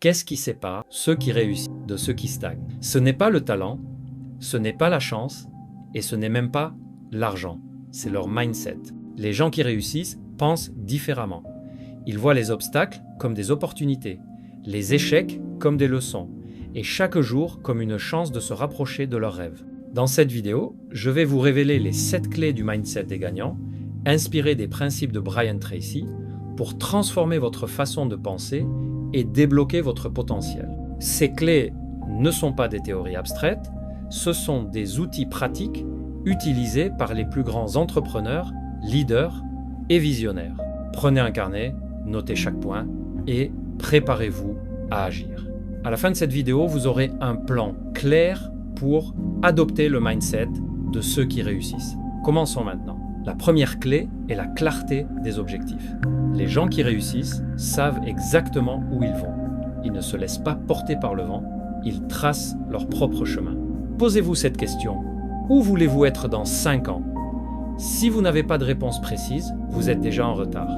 Qu'est-ce qui sépare ceux qui réussissent de ceux qui stagnent? Ce n'est pas le talent, ce n'est pas la chance et ce n'est même pas l'argent. C'est leur mindset. Les gens qui réussissent pensent différemment. Ils voient les obstacles comme des opportunités, les échecs comme des leçons et chaque jour comme une chance de se rapprocher de leurs rêves. Dans cette vidéo, je vais vous révéler les 7 clés du mindset des gagnants, inspirées des principes de Brian Tracy, pour transformer votre façon de penser et débloquer votre potentiel. Ces clés ne sont pas des théories abstraites, ce sont des outils pratiques utilisés par les plus grands entrepreneurs, leaders et visionnaires. Prenez un carnet, notez chaque point et préparez-vous à agir. À la fin de cette vidéo, vous aurez un plan clair pour adopter le mindset de ceux qui réussissent. Commençons maintenant. La première clé est la clarté des objectifs. Les gens qui réussissent savent exactement où ils vont. Ils ne se laissent pas porter par le vent, ils tracent leur propre chemin. Posez-vous cette question. Où voulez-vous être dans 5 ans? Si vous n'avez pas de réponse précise, vous êtes déjà en retard.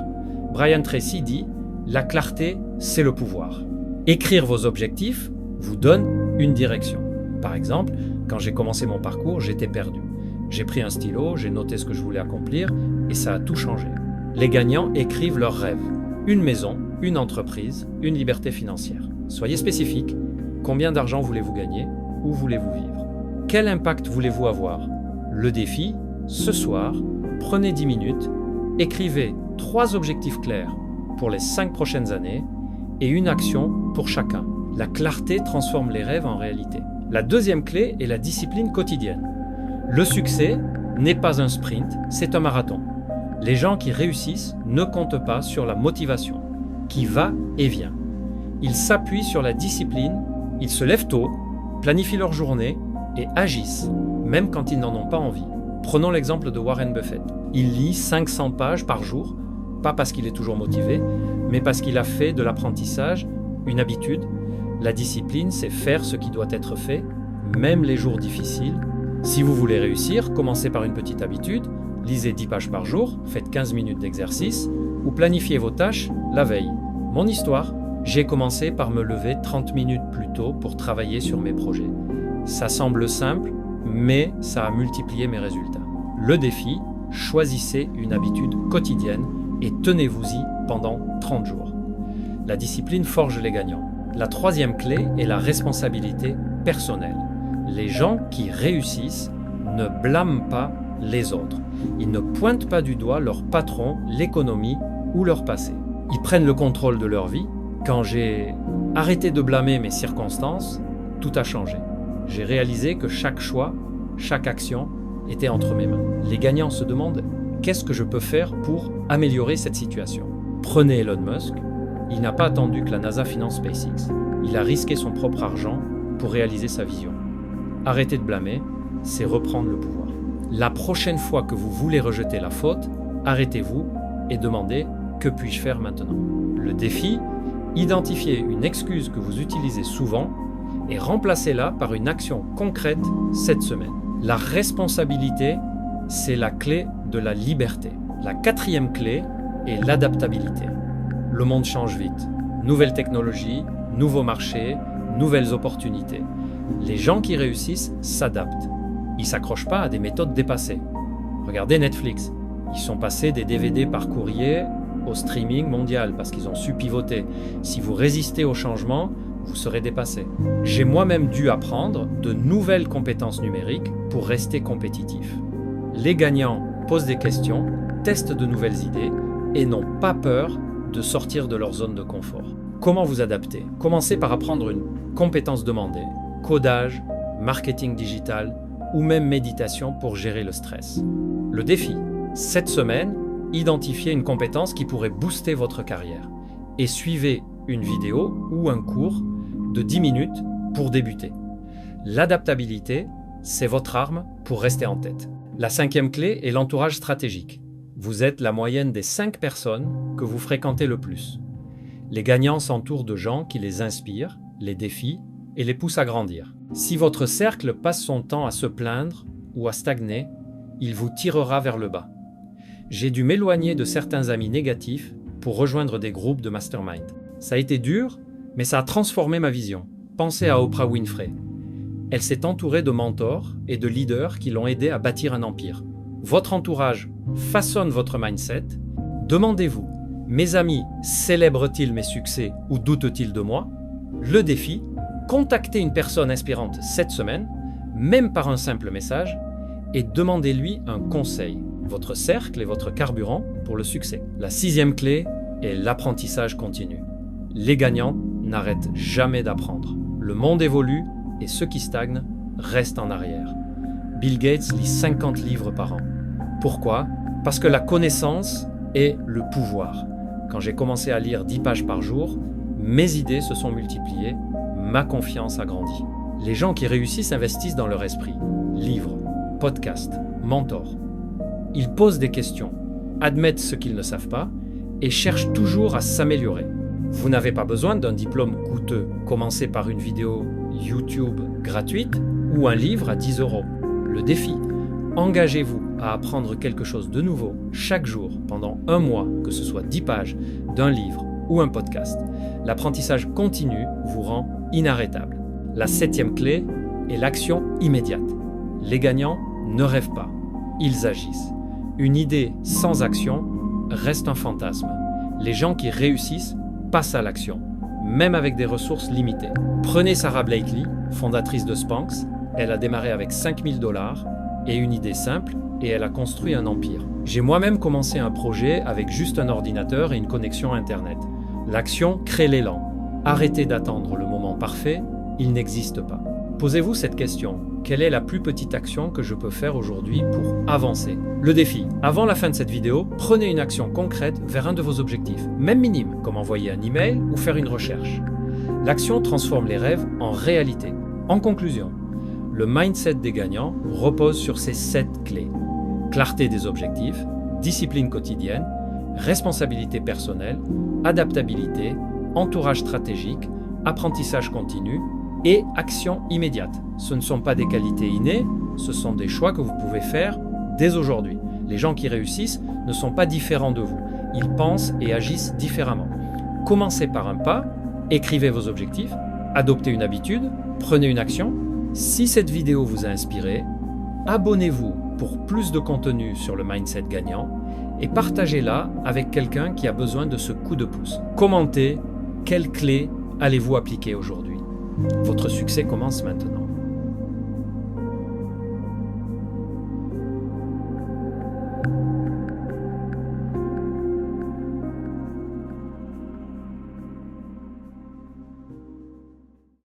Brian Tracy dit « La clarté, c'est le pouvoir ». Écrire vos objectifs vous donne une direction. Par exemple, quand j'ai commencé mon parcours, j'étais perdu. J'ai pris un stylo, j'ai noté ce que je voulais accomplir et ça a tout changé. Les gagnants écrivent leurs rêves. Une maison, une entreprise, une liberté financière. Soyez spécifique. Combien d'argent voulez-vous gagner? Où voulez-vous vivre? Quel impact voulez-vous avoir? Le défi, ce soir, prenez 10 minutes, écrivez 3 objectifs clairs pour les 5 prochaines années et une action pour chacun. La clarté transforme les rêves en réalité. La deuxième clé est la discipline quotidienne. Le succès n'est pas un sprint, c'est un marathon. Les gens qui réussissent ne comptent pas sur la motivation, qui va et vient. Ils s'appuient sur la discipline, ils se lèvent tôt, planifient leur journée et agissent, même quand ils n'en ont pas envie. Prenons l'exemple de Warren Buffett. Il lit 500 pages par jour, pas parce qu'il est toujours motivé, mais parce qu'il a fait de l'apprentissage une habitude. La discipline, c'est faire ce qui doit être fait, même les jours difficiles. Si vous voulez réussir, commencez par une petite habitude, lisez 10 pages par jour, faites 15 minutes d'exercice ou planifiez vos tâches la veille. Mon histoire, j'ai commencé par me lever 30 minutes plus tôt pour travailler sur mes projets. Ça semble simple, mais ça a multiplié mes résultats. Le défi, choisissez une habitude quotidienne et tenez-vous-y pendant 30 jours. La discipline forge les gagnants. La troisième clé est la responsabilité personnelle. Les gens qui réussissent ne blâment pas les autres. Ils ne pointent pas du doigt leur patron, l'économie ou leur passé. Ils prennent le contrôle de leur vie. Quand j'ai arrêté de blâmer mes circonstances, tout a changé. J'ai réalisé que chaque choix, chaque action était entre mes mains. Les gagnants se demandent « Qu'est-ce que je peux faire pour améliorer cette situation ?» Prenez Elon Musk. Il n'a pas attendu que la NASA finance SpaceX. Il a risqué son propre argent pour réaliser sa vision. Arrêter de blâmer, c'est reprendre le pouvoir. La prochaine fois que vous voulez rejeter la faute, arrêtez-vous et demandez « Que puis-je faire maintenant ?» Le défi, identifiez une excuse que vous utilisez souvent et remplacez-la par une action concrète cette semaine. La responsabilité, c'est la clé de la liberté. La quatrième clé est l'adaptabilité. Le monde change vite. Nouvelles technologies, nouveaux marchés, nouvelles opportunités. Les gens qui réussissent s'adaptent. Ils ne s'accrochent pas à des méthodes dépassées. Regardez Netflix. Ils sont passés des DVD par courrier au streaming mondial parce qu'ils ont su pivoter. Si vous résistez au changement, vous serez dépassé. J'ai moi-même dû apprendre de nouvelles compétences numériques pour rester compétitif. Les gagnants posent des questions, testent de nouvelles idées et n'ont pas peur de sortir de leur zone de confort. Comment vous adapter? Commencez par apprendre une compétence demandée, codage, marketing digital ou même méditation pour gérer le stress. Le défi, cette semaine, identifiez une compétence qui pourrait booster votre carrière et suivez une vidéo ou un cours de 10 minutes pour débuter. L'adaptabilité, c'est votre arme pour rester en tête. La cinquième clé est l'entourage stratégique. Vous êtes la moyenne des 5 personnes que vous fréquentez le plus. Les gagnants s'entourent de gens qui les inspirent, les défient et les poussent à grandir. Si votre cercle passe son temps à se plaindre ou à stagner, il vous tirera vers le bas. J'ai dû m'éloigner de certains amis négatifs pour rejoindre des groupes de mastermind. Ça a été dur, Mais ça a transformé ma vision. Pensez à Oprah Winfrey. Elle s'est entourée de mentors et de leaders qui l'ont aidée à bâtir un empire. Votre entourage façonne votre mindset. Demandez-vous, mes amis célèbrent-ils mes succès ou doutent-ils de moi? Le défi, contactez une personne inspirante cette semaine, même par un simple message, et demandez-lui un conseil. Votre cercle est votre carburant pour le succès. La 6e clé est l'apprentissage continu. Les gagnants n'arrêtent jamais d'apprendre. Le monde évolue et ceux qui stagnent restent en arrière. Bill Gates lit 50 livres par an. Pourquoi? Parce que la connaissance est le pouvoir. Quand j'ai commencé à lire 10 pages par jour, mes idées se sont multipliées, ma confiance a grandi. Les gens qui réussissent investissent dans leur esprit. Livres, podcasts, mentors. Ils posent des questions, admettent ce qu'ils ne savent pas et cherchent toujours à s'améliorer. Vous n'avez pas besoin d'un diplôme coûteux. Commencez par une vidéo YouTube gratuite ou un livre à 10 €. Le défi, engagez-vous à apprendre quelque chose de nouveau chaque jour pendant un mois, que ce soit 10 pages d'un livre ou un podcast. L'apprentissage continu vous rend inarrêtable. La 7e clé est l'action immédiate. Les gagnants ne rêvent pas, ils agissent. Une idée sans action reste un fantasme. Les gens qui réussissent passent à l'action, même avec des ressources limitées. Prenez Sara Blakely, fondatrice de Spanx. Elle a démarré avec 5 000 $ et une idée simple, et elle a construit un empire. J'ai moi-même commencé un projet avec juste un ordinateur et une connexion Internet. L'action crée l'élan. Arrêtez d'attendre le moment parfait, il n'existe pas. Posez-vous cette question. Quelle est la plus petite action que je peux faire aujourd'hui pour avancer? Le défi. Avant la fin de cette vidéo, prenez une action concrète vers un de vos objectifs, même minime, comme envoyer un email ou faire une recherche. L'action transforme les rêves en réalité. En conclusion, le mindset des gagnants repose sur ces 7 clés. Clarté des objectifs, discipline quotidienne, responsabilité personnelle, adaptabilité, entourage stratégique, apprentissage continu et action immédiate. Ce ne sont pas des qualités innées, ce sont des choix que vous pouvez faire dès aujourd'hui. Les gens qui réussissent ne sont pas différents de vous. Ils pensent et agissent différemment. Commencez par un pas, écrivez vos objectifs, adoptez une habitude, prenez une action. Si cette vidéo vous a inspiré, abonnez-vous pour plus de contenu sur le mindset gagnant et partagez-la avec quelqu'un qui a besoin de ce coup de pouce. Commentez, quelles clés allez-vous appliquer aujourd'hui? Votre succès commence maintenant.